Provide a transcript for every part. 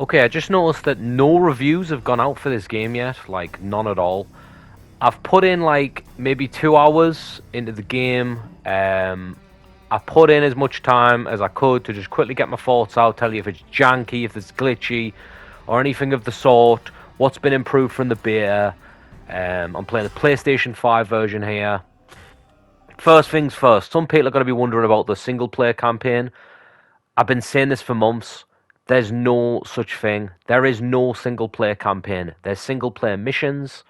Okay, I just noticed that no reviews have gone out for this game yet, like none at all. I've put in like maybe 2 hours into the game. I put in as much time as I could to just quickly get my thoughts out, tell you if it's janky, if it's glitchy, or anything of the sort. What's been improved from the beta. I'm playing the PlayStation 5 version here. First things first, some people are going to be wondering about the single player campaign. I've been saying this for months. There's no such thing. There is no single player campaign. There's single player missions.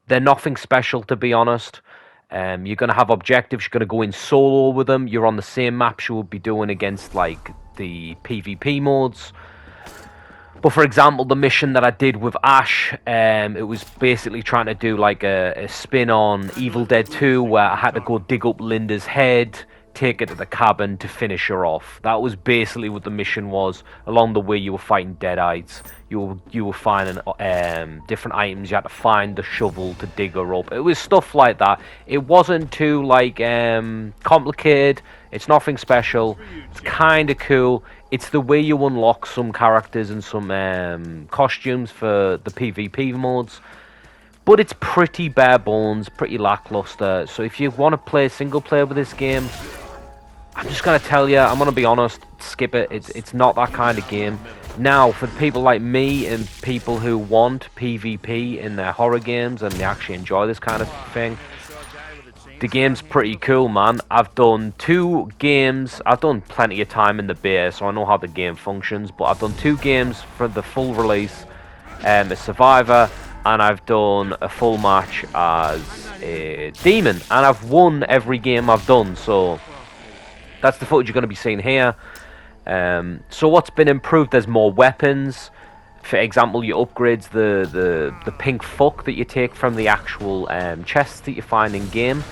They're nothing special, to be honest. You're going to have objectives. You're going to go in solo with them. You're on the same maps you would be doing against like the PvP modes. But for example, the mission that I did with Ash, it was basically trying to do like a spin on Evil Dead 2, where I had to go dig up Linda's head, take her to the cabin to finish her off. That was basically what the mission was. Along the way, you were fighting Deadites. You were finding different items. You had to find the shovel to dig her up. It was stuff like that. It wasn't too like complicated. It's nothing special. It's kind of cool. It's the way you unlock some characters and some costumes for the PvP modes. But it's pretty bare bones, pretty lackluster. So if you want to play single player with this game, I'm just going to tell you, I'm going to be honest, skip it. It's not that kind of game. Now, for people like me and people who want PvP in their horror games and they actually enjoy this kind of thing, the game's pretty cool, man. I've done 2 games. I've done plenty of time in the beta, so I know how the game functions. But I've done 2 games for the full release as Survivor, and I've done a full match as a Demon. And I've won every game I've done, so that's the footage you're going to be seeing here. So what's been improved? There's more weapons. For example, you upgrades the pink fuck that you take from the actual chests that you find in game.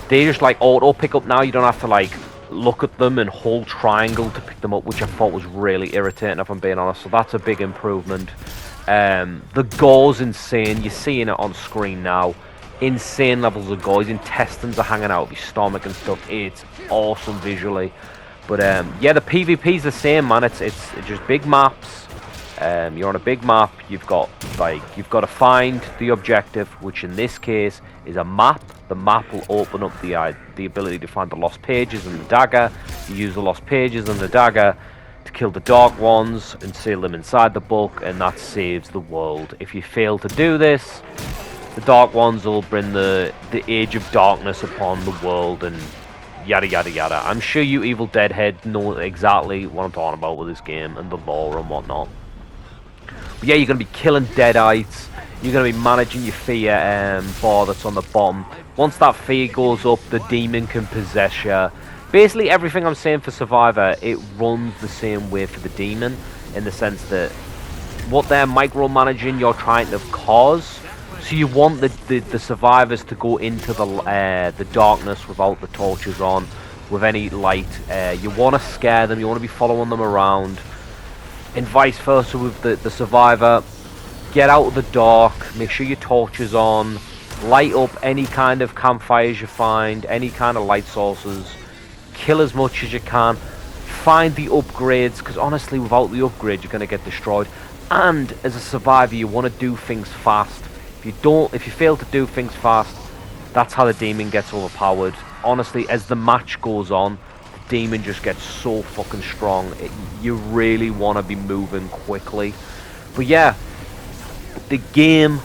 They just like auto pick up now. You don't have to like look at them and hold triangle to pick them up, which I thought was really irritating, if I'm being honest. So that's a big improvement. The gore's insane. You're seeing it on screen now. Insane levels of gore. His intestines are hanging out of his stomach and stuff. It's awesome visually. But yeah, the PvP's the same, man. It's just big maps. You're on a big map. You've got to find the objective, which in this case is a map. The map will open up the ability to find the lost pages and the dagger. You use the lost pages and the dagger to kill the dark ones and seal them inside the book, and that saves the world. If you fail to do this, the dark ones will bring the age of darkness upon the world and yada yada yada. I'm sure you Evil Dead head know exactly what I'm talking about with this game and the lore and whatnot. But yeah, you're going to be killing Deadites. You're going to be managing your fear bar that's on the bottom. Once that fear goes up, the demon can possess you. Basically, everything I'm saying for Survivor, it runs the same way for the demon, in the sense that what they're micromanaging, you're trying to cause. So you want the survivors to go into the darkness without the torches on, with any light. You want to scare them. You want to be following them around, and vice versa with the survivor. Get out of the dark. Make sure your torches on. Light up any kind of campfires you find, any kind of light sources. Kill as much as you can. Find the upgrades, because honestly, without the upgrade, you're going to get destroyed. And as a survivor, you want to do things fast. If you fail to do things fast, that's how the demon gets overpowered. Honestly, as the match goes on, the demon just gets so fucking strong. You really want to be moving quickly. But yeah, the game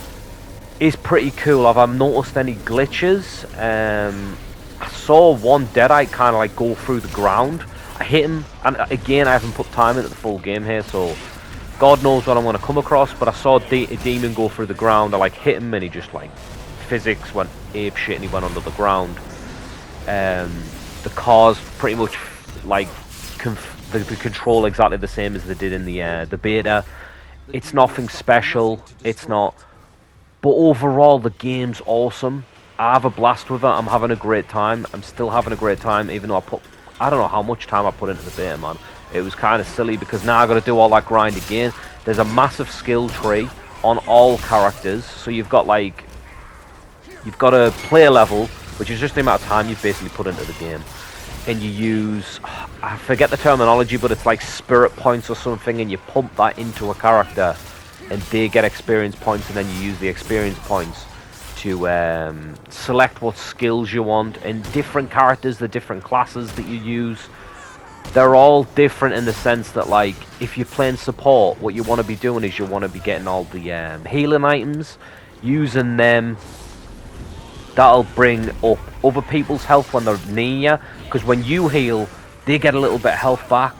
is pretty cool. Have I noticed any glitches? I saw one Deadite kind of like go through the ground. I hit him, and again, I haven't put time into the full game here, so God knows what I'm going to come across, but I saw a demon go through the ground. I like hit him and he just like physics went ape shit and he went under the ground. The cars pretty much like the control exactly the same as they did in the beta. It's nothing special. It's not. But overall, the game's awesome. I have a blast with it. I'm having a great time. I'm still having a great time, even though I don't know how much time I put into the beta, man. It was kind of silly because now I've got to do all that grind again. There's a massive skill tree on all characters. So you've got a player level, which is just the amount of time you've basically put into the game. and you use, I forget the terminology, but it's like spirit points or something, and you pump that into a character and they get experience points, and then you use the experience points to select what skills you want. And different characters, the different classes that you use, they're all different in the sense that, like, if you're playing support, what you want to be doing is you want to be getting all the healing items, using them. That'll bring up other people's health when they're near you, because when you heal, they get a little bit of health back.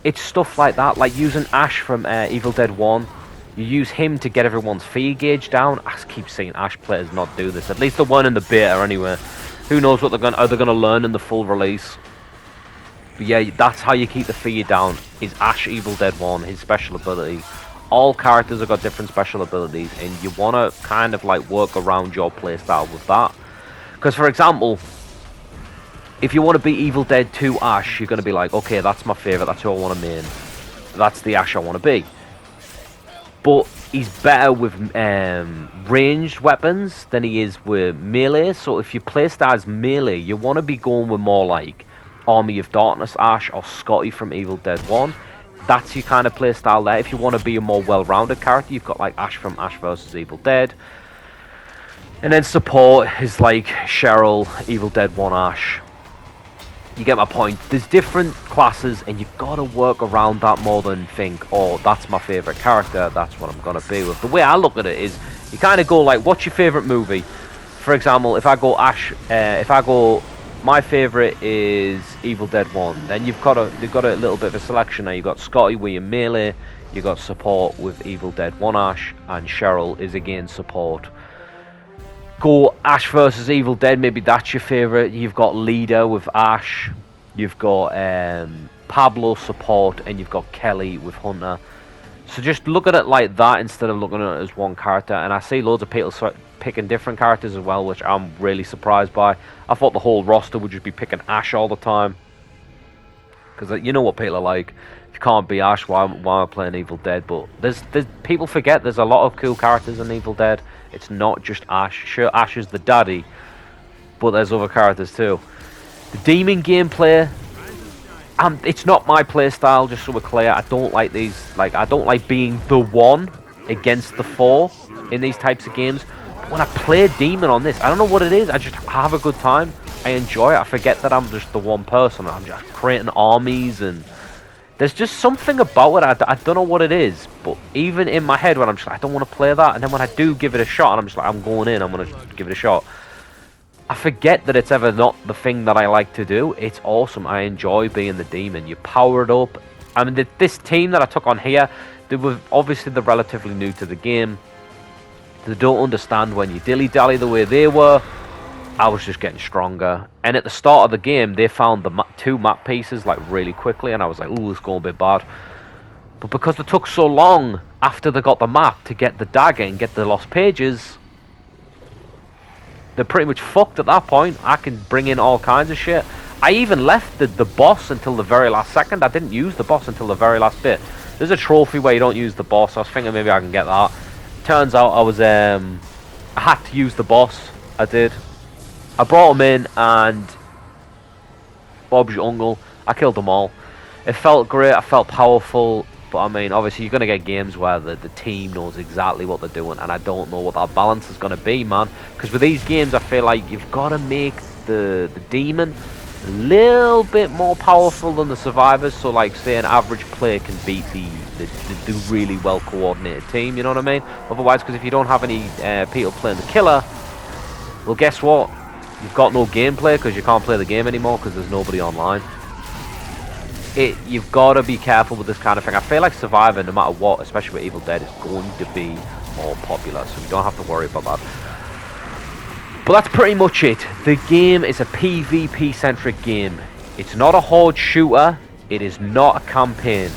It's stuff like that, like using Ash from Evil Dead 1. You use him to get everyone's fear gauge down. I keep seeing Ash players not do this. At least the one in the beta, anyway. Who knows what they're gonna learn in the full release. But yeah, that's how you keep the fear down. Is Ash Evil Dead 1, his special ability. All characters have got different special abilities, and you want to kind of like work around your playstyle with that. Because, for example, if you want to be Evil Dead 2 Ash, you're going to be like, okay, that's my favourite, that's who I want to main. That's the Ash I want to be. But he's better with ranged weapons than he is with melee. So if you playstyle as melee, you want to be going with more like Army of Darkness Ash or Scotty from Evil Dead 1. That's your kind of playstyle there. If you want to be a more well-rounded character, you've got like Ash from Ash vs Evil Dead. And then support is like Cheryl, Evil Dead 1 Ash. You get my point. There's different classes, and you've got to work around that more than think, oh, that's my favourite character, that's what I'm going to be with. The way I look at it is, you kind of go like, what's your favourite movie? For example, if I go Ash, my favourite is Evil Dead 1. Then you've got a little bit of a selection now. You've got Scotty with your melee, you've got support with Evil Dead 1 Ash, and Cheryl is again support. Go Ash versus Evil Dead, maybe that's your favourite. You've got Leader with Ash, you've got Pablo support, and you've got Kelly with Hunter. So just look at it like that instead of looking at it as one character. And I see loads of people picking different characters as well, which I'm really surprised by. I thought the whole roster would just be picking Ash all the time, because you know what people are like. If you can't be Ash, why am I playing Evil Dead? But there's people forget there's a lot of cool characters in Evil Dead. It's not just Ash. Sure, Ash is the daddy, but there's other characters too. The demon gameplay, it's not my playstyle, just so we're clear. I don't like these, like, I don't like being the one against the four in these types of games. But when I play demon on this, I don't know what it is, I just have a good time. I enjoy it. I forget that I'm just the one person. I'm just creating armies, and there's just something about it. I don't know what it is, but even in my head when I'm just like, I don't want to play that, and then when I do give it a shot, and I'm just like, I'm going in, I'm going to give it a shot, I forget that it's ever not the thing that I like to do. It's awesome. I enjoy being the demon. You power it up. I mean, this team that I took on here, they're relatively new to the game. They don't understand when you dilly-dally the way they were. I was just getting stronger. And at the start of the game, they found the two map pieces like really quickly, and I was like, ooh, it's going a bit bad. But because it took so long after they got the map to get the dagger and get the lost pages, they're pretty much fucked at that point. I can bring in all kinds of shit. I even left the boss until the very last second. I didn't use the boss until the very last bit. There's a trophy where you don't use the boss. I was thinking maybe I can get that. Turns out I had to use the boss. I did. I brought him in, and Bob's your uncle. I killed them all. It felt great. I felt powerful. But I mean, obviously, you're going to get games where the team knows exactly what they're doing, and I don't know what that balance is going to be, man. Because with these games, I feel like you've got to make the demon a little bit more powerful than the survivors. So, like, say an average player can beat the really well coordinated team. You know what I mean? Otherwise, because if you don't have any people playing the killer, well, guess what? You've got no gameplay because you can't play the game anymore because there's nobody online. You've got to be careful with this kind of thing. I feel like Survivor, no matter what, especially with Evil Dead, is going to be more popular, so you don't have to worry about that. But that's pretty much it. The game is a PvP-centric game. It's not a horde shooter. It is not a campaign.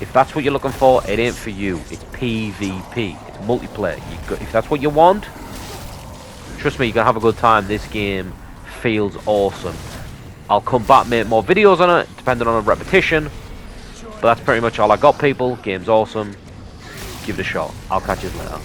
If that's what you're looking for, it ain't for you. It's PvP. It's multiplayer. If that's what you want, trust me, you're going to have a good time. This game feels awesome. I'll come back, make more videos on it, depending on a repetition. But that's pretty much all I got, people. Game's awesome. Give it a shot. I'll catch you later.